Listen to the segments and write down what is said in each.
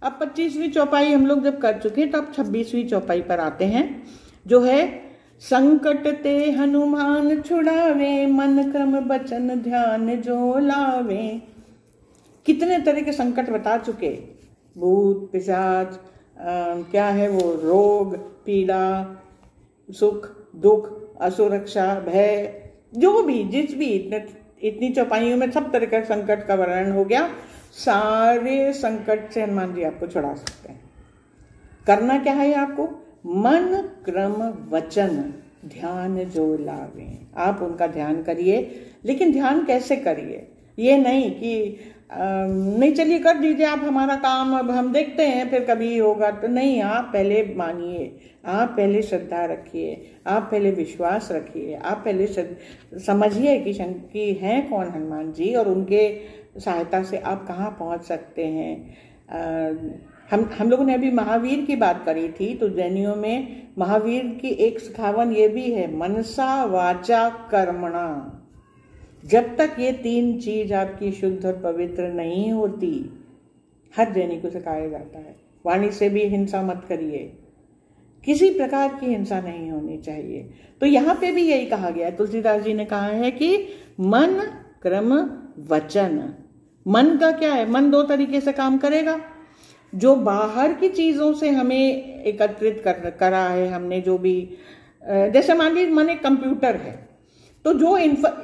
अब 25वीं चौपाई हम लोग जब कर चुके तो अब 26वीं चौपाई पर आते हैं, जो है संकट ते हनुमान छुड़ावे, मन क्रम बचन ध्यान जो लावे। कितने तरह के संकट बता चुके, भूत पिशाच, क्या है वो, रोग पीड़ा, सुख दुख, असुरक्षा, भय, जो भी जिस भी इतनी चौपाइयों में सब तरह का संकट का वर्णन हो गया। सारे संकट से हनुमान जी आपको छुड़ा सकते हैं। करना क्या है आपको, मन क्रम वचन ध्यान जो लावे। आप उनका ध्यान करिए, लेकिन ध्यान कैसे करिए, ये नहीं कि नहीं चलिए कर दीजिए आप हमारा काम, अब हम देखते हैं फिर कभी होगा, तो नहीं। आप पहले मानिए, आप पहले श्रद्धा रखिए, आप पहले विश्वास रखिए, आप पहले समझिए कि हैं कौन हनुमान जी और उनके सहायता से आप कहाँ पहुँच सकते हैं। हम लोगों ने अभी महावीर की बात करी थी, तो जैनियों में महावीर की एक सिखावन ये भी है, मनसा वाचा कर्मणा। जब तक ये 3 चीज आपकी शुद्ध और पवित्र नहीं होती, हर जैनी को सिखाया जाता है, वाणी से भी हिंसा मत करिए, किसी प्रकार की हिंसा नहीं होनी चाहिए। तो यहाँ पे भी यही कहा गया है, तुलसीदास जी ने कहा है कि मन क्रम वचन। मन का क्या है, मन 2 तरीके से काम करेगा। जो बाहर की चीजों से हमें एकत्रित करा है हमने, जो भी, जैसे मान लीजिए मन एक कंप्यूटर है, तो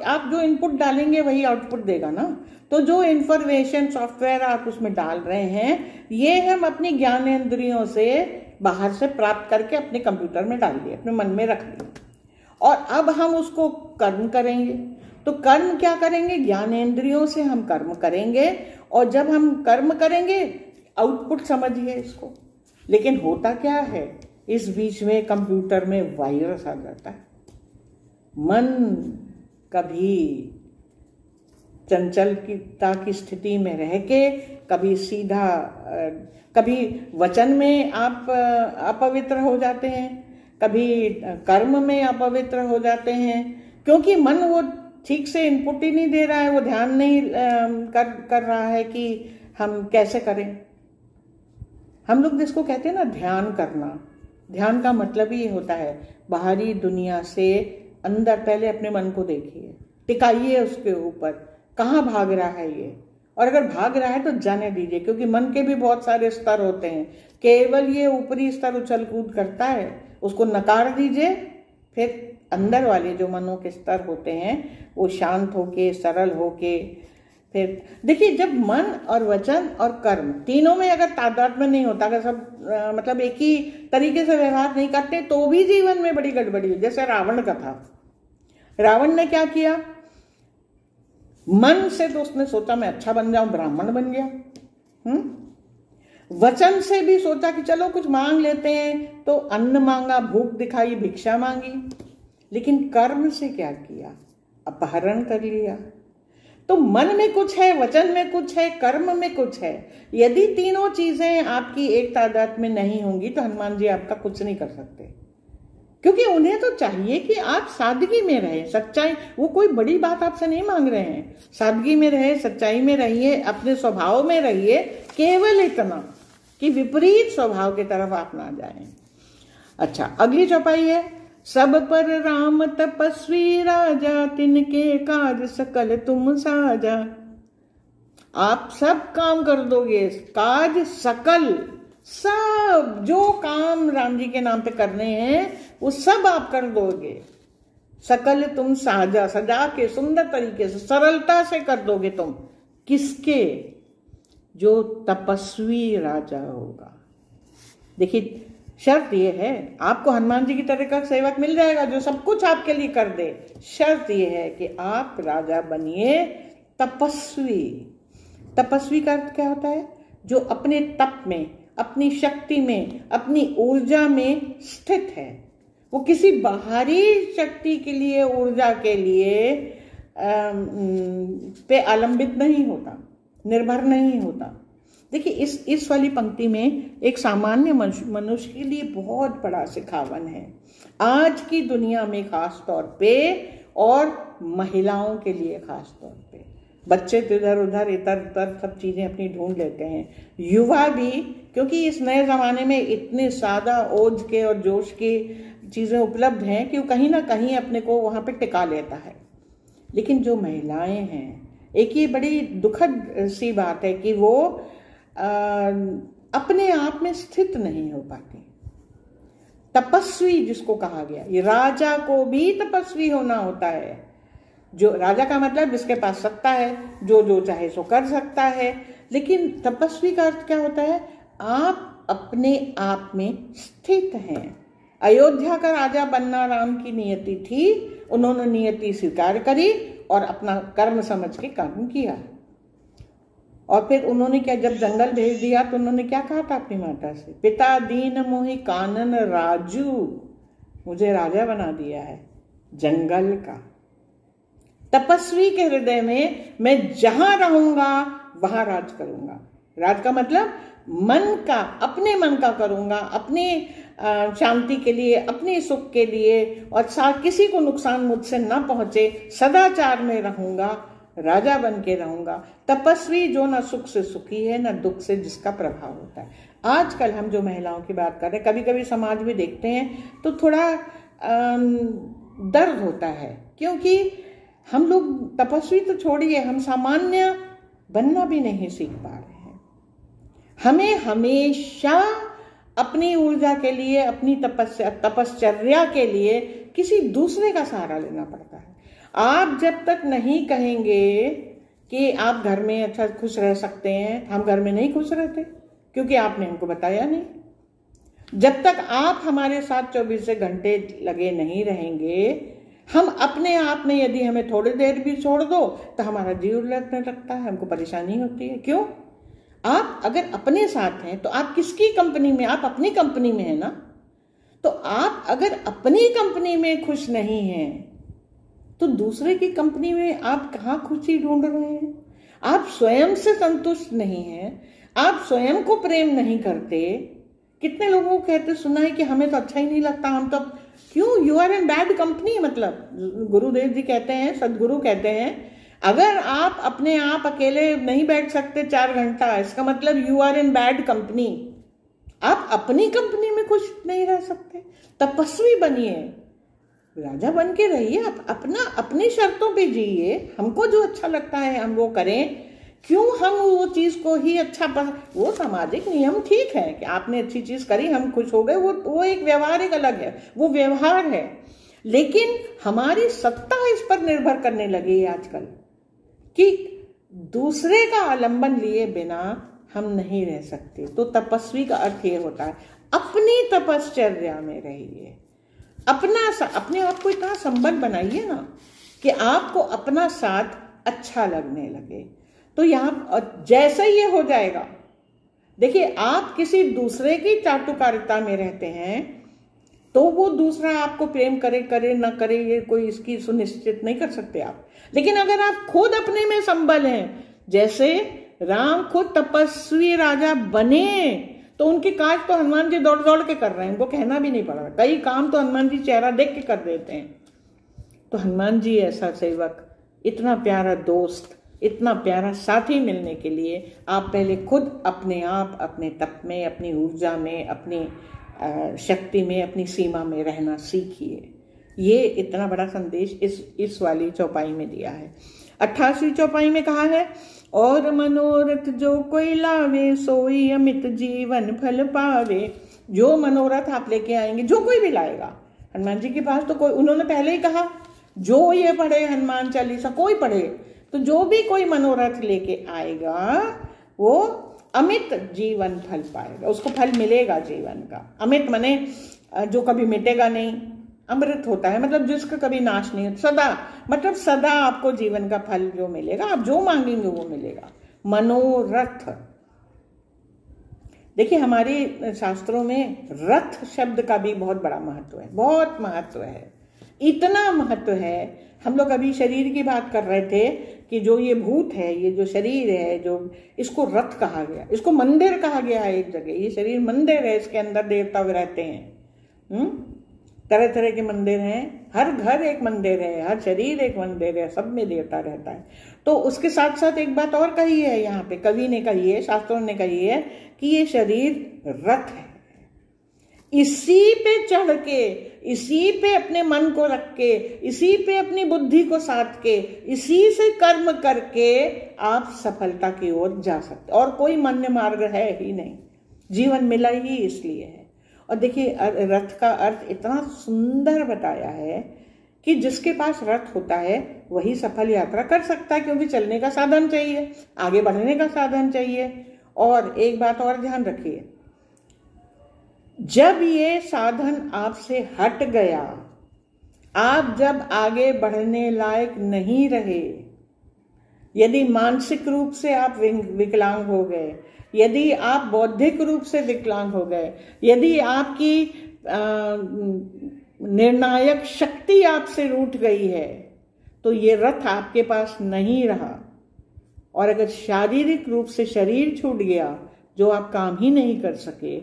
आप जो इनपुट डालेंगे वही आउटपुट देगा ना। तो जो इंफॉर्मेशन सॉफ्टवेयर आप उसमें डाल रहे हैं, ये हम अपनी ज्ञानेंद्रियों से बाहर से प्राप्त करके अपने कंप्यूटर में डाल दिए, अपने मन में रख दिए, और अब हम उसको कर्म करेंगे। तो कर्म क्या करेंगे, ज्ञानेंद्रियों से हम कर्म करेंगे, और जब हम कर्म करेंगे, आउटपुट समझिए इसको। लेकिन होता क्या है, इस बीच में कंप्यूटर में वायरस आ जाता है। मन कभी चंचलता की स्थिति में रह के, कभी सीधा, कभी वचन में आप अपवित्र हो जाते हैं, कभी कर्म में अपवित्र हो जाते हैं, क्योंकि मन वो ठीक से इनपुट ही नहीं दे रहा है, वो ध्यान नहीं कर रहा है कि हम कैसे करें। हम लोग जिसको कहते हैं ना ध्यान करना, ध्यान का मतलब ही होता है बाहरी दुनिया से अंदर पहले अपने मन को देखिए, टिकाइए उसके ऊपर, कहाँ भाग रहा है ये, और अगर भाग रहा है तो जाने दीजिए, क्योंकि मन के भी बहुत सारे स्तर होते हैं। केवल ये ऊपरी स्तर उछल कूद करता है, उसको नकार दीजिए, फिर अंदर वाले जो मनों के स्तर होते हैं वो शांत होके, सरल होके, फिर देखिए, जब मन और वचन और कर्म तीनों में अगर तादात्म्य नहीं होता, अगर सब मतलब एक ही तरीके से व्यवहार नहीं करते, तो भी जीवन में बड़ी गड़बड़ी है। जैसे रावण का था, रावण ने क्या किया, मन से तो उसने सोचा मैं अच्छा बन जाऊं, ब्राह्मण बन गया। वचन से भी सोचा कि चलो कुछ मांग लेते हैं, तो अन्न मांगा, भूख दिखाई, भिक्षा मांगी। लेकिन कर्म से क्या किया, अपहरण कर लिया। तो मन में कुछ है, वचन में कुछ है, कर्म में कुछ है। यदि तीनों चीजें आपकी एक तादाद में नहीं होंगी तो हनुमान जी आपका कुछ नहीं कर सकते, क्योंकि उन्हें तो चाहिए कि आप सादगी में रहे, सच्चाई। वो कोई बड़ी बात आपसे नहीं मांग रहे हैं, सादगी में रहे, सच्चाई में रहिए, अपने स्वभाव में रहिए, केवल इतना कि विपरीत स्वभाव की तरफ आप ना जाएं। अच्छा, अगली चौपाई है, सब पर राम तपस्वी राजा, तिनके काज सकल तुम साजा। आप सब काम कर दोगे, काज सकल, सब जो काम राम जी के नाम पे करने हैं वो सब आप कर दोगे। सकल तुम साजा, सजा के सुंदर तरीके से, सरलता से कर दोगे तुम। किसके, जो तपस्वी राजा होगा। देखिए, शर्त ये है, आपको हनुमान जी की तरह का सेवक मिल जाएगा जो सब कुछ आपके लिए कर दे। शर्त ये है कि आप राजा बनिए तपस्वी। तपस्वी का अर्थ क्या होता है, जो अपने तप में, अपनी शक्ति में, अपनी ऊर्जा में स्थित है। वो किसी बाहरी शक्ति के लिए, ऊर्जा के लिए पे आलंबित नहीं होता, निर्भर नहीं होता। देखिए, इस वाली पंक्ति में एक सामान्य मनुष्य के लिए बहुत बड़ा सिखावन है, आज की दुनिया में खास तौर पे, और महिलाओं के लिए खास तौर पे। बच्चे तो इधर उधर इतर उतर सब चीजें अपनी ढूंढ लेते हैं, युवा भी क्योंकि इस नए ज़माने में इतने सादा ओज के और जोश की चीज़ें उपलब्ध हैं कि वो कहीं ना कहीं अपने को वहाँ पे टिका लेता है। लेकिन जो महिलाएं हैं, एक ये बड़ी दुखद सी बात है कि वो अपने आप में स्थित नहीं हो पाती। तपस्वी जिसको कहा गया, ये राजा को भी तपस्वी होना होता है। जो राजा का मतलब जिसके पास सत्ता है, जो जो चाहे सो कर सकता है। लेकिन तपस्वी का अर्थ क्या होता है? आप अपने आप में स्थित हैं। अयोध्या का राजा बनना राम की नियति थी, उन्होंने नियति स्वीकार करी और अपना कर्म समझ के काम किया। और फिर उन्होंने क्या, जब जंगल भेज दिया तो उन्होंने क्या कहा था अपनी माता से? पिता दीन मोहि कानन राजू, मुझे राजा बना दिया है जंगल का। तपस्वी के हृदय में मैं जहां रहूंगा वहां राज करूंगा। राज का मतलब मन का, अपने मन का करूंगा, अपनी शांति के लिए, अपने सुख के लिए, और साथ किसी को नुकसान मुझसे ना पहुंचे, सदाचार में रहूंगा, राजा बन के रहूंगा। तपस्वी जो ना सुख से सुखी है ना दुख से जिसका प्रभाव होता है। आजकल हम जो महिलाओं की बात कर रहे हैं, कभी कभी समाज में देखते हैं तो थोड़ा दर्द होता है, क्योंकि हम लोग तपस्वी तो छोड़िए, हम सामान्य बनना भी नहीं सीख पा रहे हैं। हमें हमेशा अपनी ऊर्जा के लिए, अपनी तपश्चर्या के लिए किसी दूसरे का सहारा लेना पड़ता है। आप जब तक नहीं कहेंगे कि आप घर में अच्छा खुश रह सकते हैं, हम घर में नहीं खुश रहते क्योंकि आपने हमको बताया नहीं। जब तक आप हमारे साथ 24 घंटे लगे नहीं रहेंगे, हम अपने आप में यदि हमें थोड़ी देर भी छोड़ दो तो हमारा जीव लगने लगता है, हमको परेशानी होती है। क्यों? आप अगर अपने साथ हैं तो आप किसकी कंपनी में? आप अपनी कंपनी में है ना। तो आप अगर अपनी कंपनी में खुश नहीं हैं तो दूसरे की कंपनी में आप कहाँ खुशी ढूंढ रहे हैं? आप स्वयं से संतुष्ट नहीं हैं, आप स्वयं को प्रेम नहीं करते। कितने लोगों को कहते सुना है कि हमें तो अच्छा ही नहीं लगता, हम तो क्यों? You are in bad company. मतलब गुरुदेव जी कहते हैं, सदगुरु कहते हैं, अगर आप अपने आप अकेले नहीं बैठ सकते 4 घंटा, इसका मतलब you are in bad company. आप अपनी कंपनी में खुश नहीं रह सकते। तपस्वी बनिए, राजा बन के रहिए, आप अपनी शर्तों पे जिए। हमको जो अच्छा लगता है हम वो करें। क्यों हम वो चीज को ही अच्छा वो सामाजिक नियम ठीक है कि आपने अच्छी चीज करी, हम खुश हो गए, वो एक व्यवहार एक अलग है, वो व्यवहार है। लेकिन हमारी सत्ता इस पर निर्भर करने लगी है आजकल कि दूसरे का आलंबन लिए बिना हम नहीं रह सकते। तो तपस्वी का अर्थ ये होता है अपनी तपश्चर्या में रहिए, अपने आप को इतना संबद्ध बनाइए ना कि आपको अपना साथ अच्छा लगने लगे। तो यहाँ जैसे ये हो जाएगा, देखिए आप किसी दूसरे की चाटुकारिता में रहते हैं तो वो दूसरा आपको प्रेम करे ना करे ये कोई इसकी सुनिश्चित नहीं कर सकते आप। लेकिन अगर आप खुद अपने में संबल हैं, जैसे राम खुद तपस्वी राजा बने तो उनके काज तो हनुमान जी दौड़ दौड़ के कर रहे हैं, उनको कहना भी नहीं पड़ रहा। कई काम तो हनुमान जी चेहरा देख के कर देते हैं। तो हनुमान जी ऐसा सेवक, इतना प्यारा दोस्त, इतना प्यारा साथी मिलने के लिए आप पहले खुद अपने आप, अपने तप में, अपनी ऊर्जा में, अपनी शक्ति में, अपनी सीमा में रहना सीखिए। ये इतना बड़ा संदेश इस वाली चौपाई में दिया है। 88वीं चौपाई में कहा है, और मनोरथ जो कोई लावे सोई अमित जीवन फल पावे। जो मनोरथ आप लेके आएंगे, जो कोई भी लाएगा हनुमान जी के पास, तो कोई, उन्होंने पहले ही कहा जो ये पढ़े हनुमान चालीसा, कोई पढ़े तो जो भी कोई मनोरथ लेके आएगा वो अमित जीवन फल पाएगा, उसको फल मिलेगा जीवन का। अमित माने जो कभी मिटेगा नहीं, अमृत होता है मतलब जिसका कभी नाश नहीं होता, सदा, मतलब सदा आपको जीवन का फल जो मिलेगा, आप जो मांगेंगे वो मिलेगा। मनोरथ, देखिए हमारे शास्त्रों में रथ शब्द का भी बहुत बड़ा महत्व है, बहुत महत्व है। इतना महत्व है, हम लोग अभी शरीर की बात कर रहे थे कि जो ये भूत है, ये जो शरीर है, जो इसको रथ कहा गया, इसको मंदिर कहा गया है। एक जगह ये शरीर मंदिर है, इसके अंदर देवता रहते हैं। तरह तरह के मंदिर हैं, हर घर एक मंदिर है, हर शरीर एक मंदिर है, सब में देवता रहता है। तो उसके साथ साथ एक बात और कही है यहाँ पे, कवि ने कही है, शास्त्रों ने कही है कि ये शरीर रथ है, इसी पे चढ़ के, इसी पे अपने मन को रख के, इसी पे अपनी बुद्धि को साध के, इसी से कर्म करके आप सफलता की ओर जा सकते। और कोई मान्य मार्ग है ही नहीं, जीवन मिला ही इसलिए है। और देखिए रथ का अर्थ इतना सुंदर बताया है कि जिसके पास रथ होता है वही सफल यात्रा कर सकता है, क्योंकि चलने का साधन चाहिए, आगे बढ़ने का साधन चाहिए। और एक बात और ध्यान रखिए, जब ये साधन आपसे हट गया, आप जब आगे बढ़ने लायक नहीं रहे, यदि मानसिक रूप से आप विकलांग हो गए, यदि आप बौद्धिक रूप से विकलांग हो गए, यदि आपकी निर्णायक शक्ति आपसे रूठ गई है, तो ये रथ आपके पास नहीं रहा। और अगर शारीरिक रूप से शरीर छूट गया, जो आप काम ही नहीं कर सके,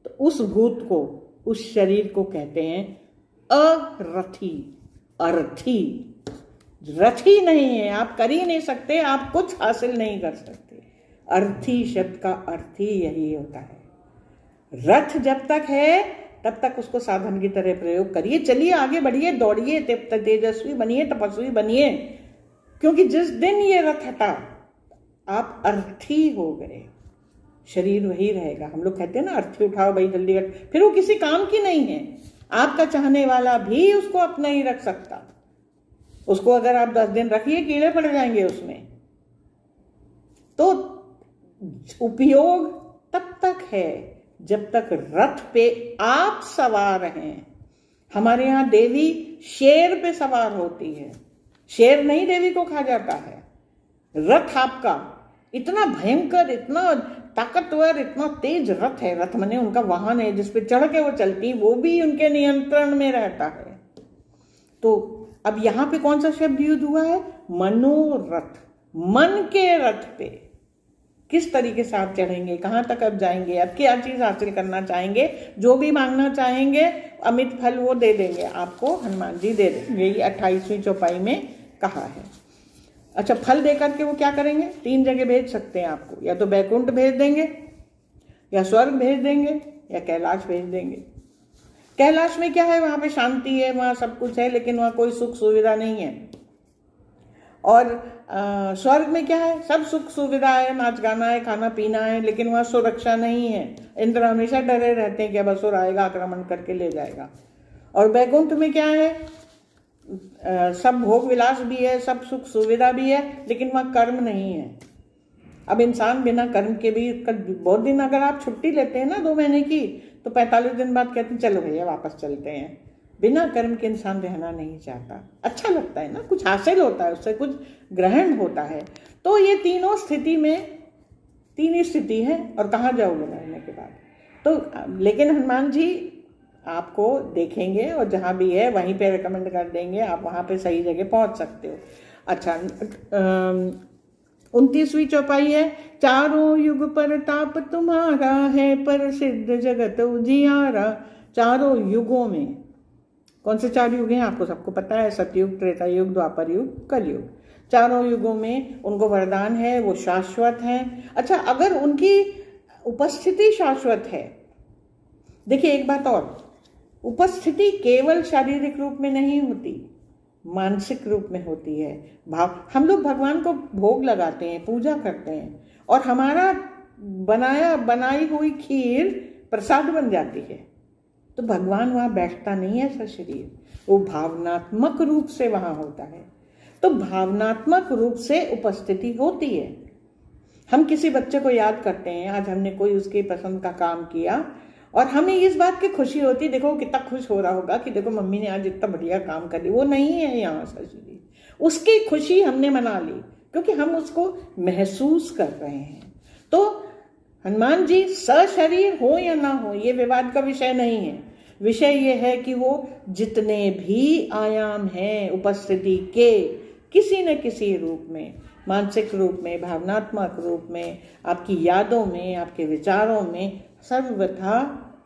तो उस भूत को, उस शरीर को कहते हैं अरथी, अर्थी। रथी नहीं है, आप कर ही नहीं सकते, आप कुछ हासिल नहीं कर सकते। अर्थी शब्द का अर्थ ही यही होता है। रथ जब तक है तब तक उसको साधन की तरह प्रयोग करिए, चलिए आगे बढ़िए, दौड़िए, तेजस्वी बनिए, तपस्वी बनिए, क्योंकि जिस दिन ये रथ हटा आप अर्थी हो गए, शरीर वही रहेगा। हम लोग कहते हैं ना, अर्थी उठाओ भाई जल्दी हट, फिर वो किसी काम की नहीं है। आपका चाहने वाला भी उसको अपना ही रख सकता, उसको अगर आप 10 दिन रखिए कीड़े पड़ जाएंगे उसमें। तो उपयोग तब तक है जब तक रथ पे आप सवार हैं। हमारे यहाँ देवी शेर पे सवार होती है, शेर नहीं देवी को खा जाता है। रथ आपका इतना भयंकर, इतना ताकतवर, इतना तेज रथ है, रथ माने उनका वाहन है जिसपे चढ़ के वो चलती, वो भी उनके नियंत्रण में रहता है। तो अब यहाँ पे कौन सा शब्द यूज हुआ है? मनोरथ, मन के रथ पे किस तरीके से आप चढ़ेंगे, कहाँ तक आप जाएंगे, अब क्या चीज हासिल करना चाहेंगे, जो भी मांगना चाहेंगे अमित फल वो दे देंगे आपको, हनुमान जी दे देंगे। ये 28वीं चौपाई में कहा है। अच्छा, फल देकर के वो क्या करेंगे? 3 जगह भेज सकते हैं आपको, या तो बैकुंठ भेज देंगे, या स्वर्ग भेज देंगे, या कैलाश भेज देंगे। कैलाश में क्या है? वहां पे शांति है, वहां सब कुछ है, लेकिन वहां कोई सुख सुविधा नहीं है। और स्वर्ग में क्या है? सब सुख सुविधा है, नाच गाना है, खाना पीना है, लेकिन वहां सुरक्षा नहीं है। इंद्र हमेशा डरे रहते हैं कि अब असुर आएगा, आक्रमण करके ले जाएगा। और बैकुंठ में क्या है? सब भोग विलास भी है, सब सुख सुविधा भी है, लेकिन वहां कर्म नहीं है। अब इंसान बिना कर्म के भी बहुत दिन, अगर आप छुट्टी लेते हैं ना 2 महीने की, तो 45 दिन बाद कहते हैं चलो भैया वापस चलते हैं। बिना कर्म के इंसान रहना नहीं चाहता। अच्छा लगता है ना, कुछ हासिल होता है, उससे कुछ ग्रहण होता है। तो ये तीनों स्थिति में 3 ही स्थिति है, और कहाँ जाओगे मरने के बाद? तो लेकिन हनुमान जी आपको देखेंगे और जहाँ भी है वहीं पे रिकमेंड कर देंगे, आप वहाँ पे सही जगह पहुँच सकते हो। अच्छा, 29वीं चौपाई है। चारों युग पर ताप तुम्हारा है, पर सिद्ध जगत उजियारा। चारों युगों में, कौन से 4 युग हैं आपको सबको पता है? सतयुग, त्रेता युग, द्वापर युग, कलयुग। चारों युगों में उनको वरदान है, वो शाश्वत हैं। अच्छा, अगर उनकी उपस्थिति शाश्वत है, देखिए एक बात और, उपस्थिति केवल शारीरिक रूप में नहीं होती, मानसिक रूप में होती है। भाव, हम लोग भगवान को भोग लगाते हैं, पूजा करते हैं, और हमारा बनाई हुई खीर प्रसाद बन जाती है, तो भगवान वहां बैठता नहीं है ऐसा शरीर, वो भावनात्मक रूप से वहां होता है। तो भावनात्मक रूप से उपस्थिति होती है। हम किसी बच्चे को याद करते हैं, आज हमने कोई उसकी पसंद का काम किया, और हमें इस बात की खुशी होती, देखो कितना खुश हो रहा होगा कि देखो मम्मी ने आज इतना बढ़िया काम कर लिया। वो नहीं है यहाँ शरीर, उसकी खुशी हमने मना ली क्योंकि हम उसको महसूस कर रहे हैं। तो हनुमान जी सशरीर हो या ना हो ये विवाद का विषय नहीं है। विषय ये है कि वो जितने भी आयाम हैं उपस्थिति के, किसी न किसी रूप में, मानसिक रूप में, भावनात्मक रूप में, आपकी यादों में, आपके विचारों में, सर्वथा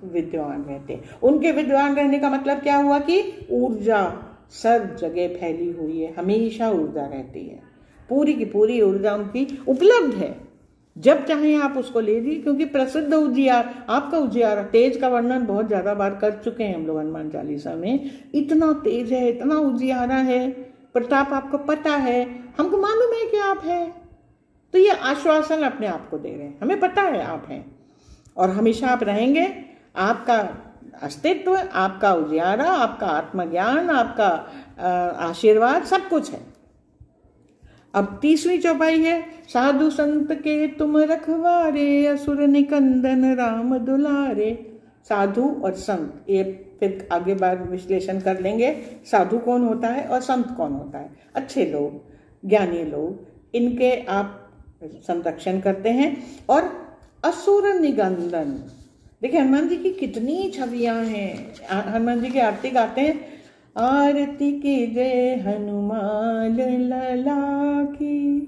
विद्वान रहते हैं। उनके विद्वान रहने का मतलब क्या हुआ कि ऊर्जा सब जगह फैली हुई है, हमेशा ऊर्जा रहती है, पूरी की पूरी ऊर्जा उनकी उपलब्ध है, जब चाहें आप उसको ले लीजिए। क्योंकि प्रसिद्ध उजियार, आपका उजियारा, तेज का वर्णन बहुत ज्यादा बार कर चुके हैं हम लोग हनुमान चालीसा में। इतना तेज है, इतना उजियारा है, प्रताप आपको पता है, हमको मालूम है कि आप हैं। तो ये आश्वासन अपने आप को दे रहे हैं, हमें पता है आप हैं और हमेशा आप रहेंगे। आपका अस्तित्व, आपका उजियारा, आपका आत्मज्ञान, आपका आशीर्वाद सब कुछ है। अब 30वीं चौपाई है, साधु संत के तुम रखवारे, असुर निकंदन राम दुलारे। साधु और संत, ये फिर आगे बार विश्लेषण कर लेंगे, साधु कौन होता है और संत कौन होता है। अच्छे लोग, ज्ञानी लोग, इनके आप संरक्षण करते हैं। और असुर निकंदन, देखिए हनुमान जी की कितनी छवियां हैं। हनुमान जी की आरती गाते हैं, आरती की जय हनुमान लला की,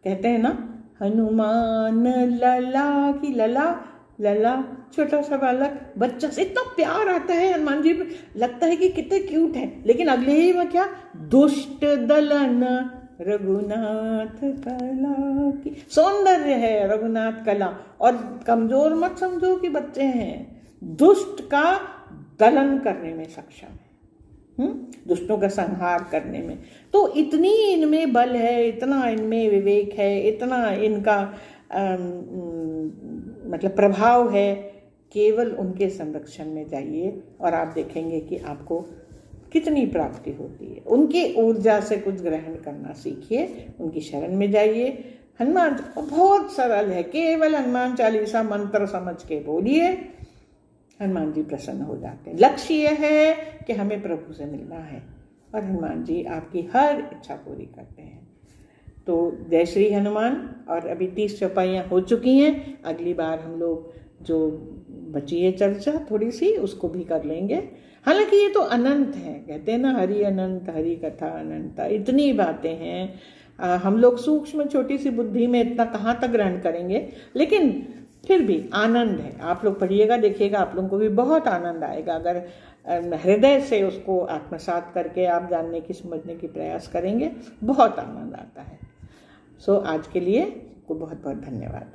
कहते हैं ना, हनुमान लला की। लला, लला छोटा सा बालक, बच्चा से इतना प्यार आता है हनुमान जी पे, लगता है कि कितने क्यूट है। लेकिन अगले ही में क्या, दुष्ट दलन रघुनाथ कला की, सौंदर्य है रघुनाथ कला। और कमजोर मत समझो कि बच्चे हैं, दुष्ट का दलन करने में सक्षम है, दुष्टों का संहार करने में। तो इतनी इनमें बल है, इतना इनमें विवेक है, इतना इनका मतलब प्रभाव है। केवल उनके संरक्षण में जाइए और आप देखेंगे कि आपको कितनी प्राप्ति होती है। उनकी ऊर्जा से कुछ ग्रहण करना सीखिए, उनकी शरण में जाइए। हनुमान बहुत सरल है, केवल हनुमान चालीसा मंत्र समझ के बोलिए, हनुमान जी प्रसन्न हो जाते हैं। लक्ष्य यह है कि हमें प्रभु से मिलना है और हनुमान जी आपकी हर इच्छा पूरी करते हैं। तो जय श्री हनुमान। और अभी 30 चौपाइयाँ हो चुकी हैं, अगली बार हम लोग जो बची है चर्चा थोड़ी सी उसको भी कर लेंगे। हालांकि ये तो अनंत है, कहते हैं ना, हरि अनंत, हरि कथा अनंत, इतनी बातें हैं। हम लोग सूक्ष्म छोटी सी बुद्धि में इतना कहाँ तक ग्रहण करेंगे, लेकिन फिर भी आनंद है। आप लोग पढ़िएगा, देखिएगा, आप लोगों को भी बहुत आनंद आएगा अगर हृदय से उसको आत्मसात करके आप जानने की, समझने की प्रयास करेंगे, बहुत आनंद आता है। सो आज के लिए को बहुत बहुत धन्यवाद।